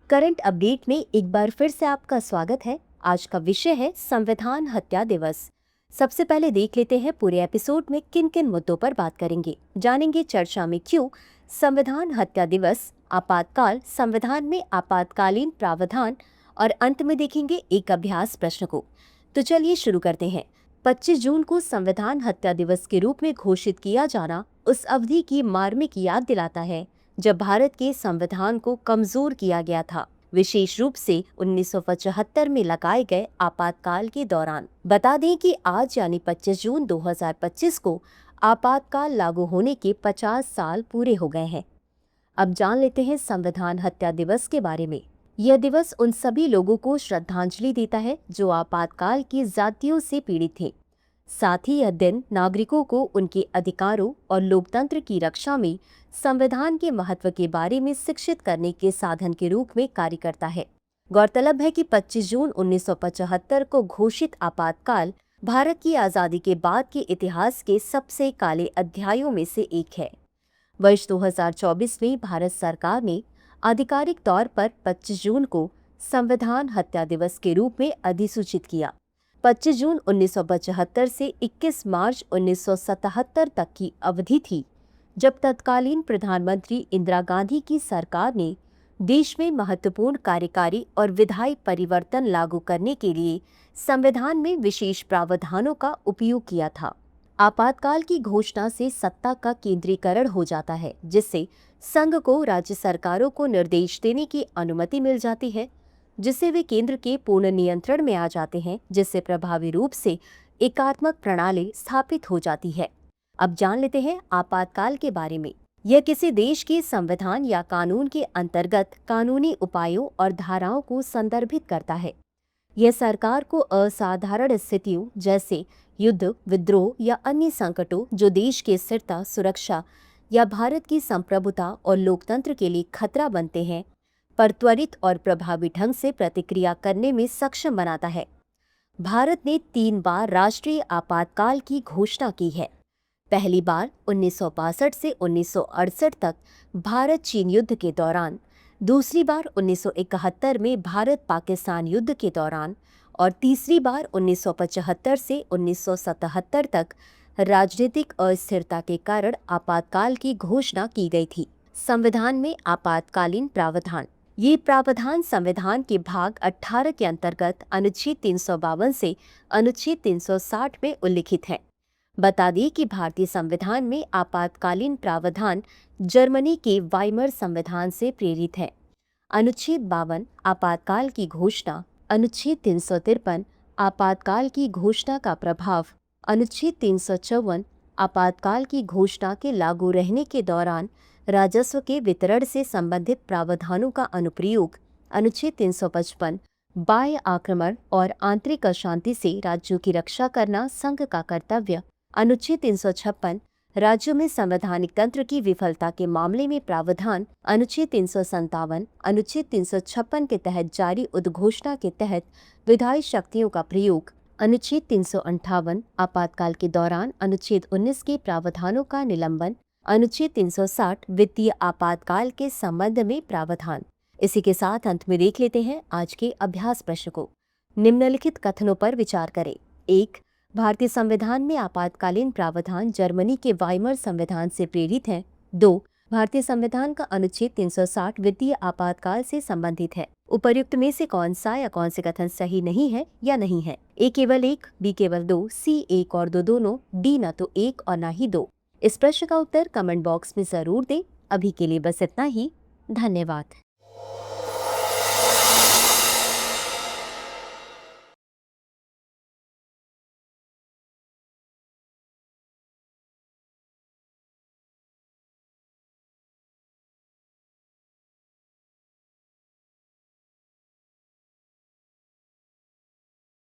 Current update में एक बार फिर से आपका स्वागत है। आज का विषय है संविधान हत्या दिवस। सबसे पहले देख लेते हैं पूरे एपिसोड में किन किन मुद्दों पर बात करेंगे। जानेंगे चर्चा में क्यों संविधान हत्या दिवस, आपातकाल, संविधान में आपातकालीन प्रावधान और अंत में देखेंगे एक अभ्यास प्रश्न को। तो चलिए शुरू करते हैं। 25 जून को संविधान हत्या दिवस के रूप में घोषित किया जाना उस अवधि की मार्मिक याद दिलाता है जब भारत के संविधान को कमजोर किया गया था, विशेष रूप से 1975 में लगाए गए आपातकाल के दौरान। बता दें कि आज यानी 25 जून 2025 को आपातकाल लागू होने के 50 साल पूरे हो गए हैं। अब जान लेते हैं संविधान हत्या दिवस के बारे में। यह दिवस उन सभी लोगों को श्रद्धांजलि देता है जो आपातकाल की ज्यादतियों से पीड़ित थे। साथ ही यह दिन नागरिकों को उनके अधिकारों और लोकतंत्र की रक्षा में संविधान के महत्व के बारे में शिक्षित करने के साधन के रूप में कार्य करता है। गौरतलब है कि 25 जून 1975 को घोषित आपातकाल भारत की आजादी के बाद के इतिहास के सबसे काले अध्यायों में से एक है। वर्ष 2024 में भारत सरकार ने आधिकारिक तौर पर 25 जून को संविधान हत्या दिवस के रूप में अधिसूचित किया। 25 जून 1975 से 21 मार्च 1977 तक की अवधि थी जब तत्कालीन प्रधानमंत्री इंदिरा गांधी की सरकार ने देश में महत्वपूर्ण कार्यकारी और विधायी परिवर्तन लागू करने के लिए संविधान में विशेष प्रावधानों का उपयोग किया था। आपातकाल की घोषणा से सत्ता का केंद्रीकरण हो जाता है, जिससे संघ को राज्य सरकारों को निर्देश देने की अनुमति मिल जाती है, जिससे वे केंद्र के पूर्ण नियंत्रण में आ जाते हैं, जिससे प्रभावी रूप से एकात्मक प्रणाली स्थापित हो जाती है। अब जान लेते हैं आपातकाल के बारे में। यह किसी देश के संविधान या कानून के अंतर्गत कानूनी उपायों और धाराओं को संदर्भित करता है। यह सरकार को असाधारण स्थितियों जैसे युद्ध, विद्रोह या अन्य संकटों जो देश की स्थिरता, सुरक्षा या भारत की संप्रभुता और लोकतंत्र के लिए खतरा बनते हैं, पर त्वरित और प्रभावी ढंग से प्रतिक्रिया करने में सक्षम बनाता है। भारत ने 3 बार राष्ट्रीय आपातकाल की घोषणा की है। पहली बार 1962 से 1968 तक भारत चीन युद्ध के दौरान, दूसरी बार 1971 में भारत पाकिस्तान युद्ध के दौरान और तीसरी बार 1975 से 1977 तक राजनीतिक अस्थिरता के कारण आपातकाल की घोषणा की गई थी। संविधान में आपातकालीन प्रावधान। ये प्रावधान संविधान के भाग 18 के अंतर्गत अनुच्छेद 352 से अनुच्छेद 360 में उल्लिखित है। बता दें कि भारतीय संविधान में आपातकालीन प्रावधान जर्मनी के वाइमर संविधान से प्रेरित है। अनुच्छेद 52 आपातकाल की घोषणा। अनुच्छेद 353 आपातकाल की घोषणा का प्रभाव। अनुच्छेद 354 आपातकाल की घोषणा के लागू रहने के दौरान राजस्व के वितरण से संबंधित प्रावधानों का अनुप्रयोग। अनुच्छेद 355 बाह्य आक्रमण और आंतरिक अशांति से राज्यों की रक्षा करना संघ का कर्तव्य। अनुच्छेद 356 राज्यों में संवैधानिक तंत्र की विफलता के मामले में प्रावधान। अनुच्छेद 357 अनुच्छेद 356 के तहत जारी उद्घोषणा के तहत विधायी शक्तियों का प्रयोग। अनुच्छेद 358 आपातकाल के दौरान अनुच्छेद 19 के प्रावधानों का निलंबन। अनुच्छेद 360 वित्तीय आपातकाल के संबंध में प्रावधान। इसी के साथ अंत में देख लेते हैं आज के अभ्यास प्रश्न को। निम्नलिखित कथनों पर विचार करें। 1. भारतीय संविधान में आपातकालीन प्रावधान जर्मनी के वाइमर संविधान से प्रेरित है। 2. भारतीय संविधान का अनुच्छेद 360 वित्तीय आपातकाल से संबंधित है। उपर्युक्त में से कौन सा या कौन से कथन सही नहीं है या नहीं है? ए केवल 1, बी केवल 2, सी 1 और 2 दोनों, डी न तो 1 और न ही 2। इस प्रश्न का उत्तर कमेंट बॉक्स में जरूर दें। अभी के लिए बस इतना ही। धन्यवाद।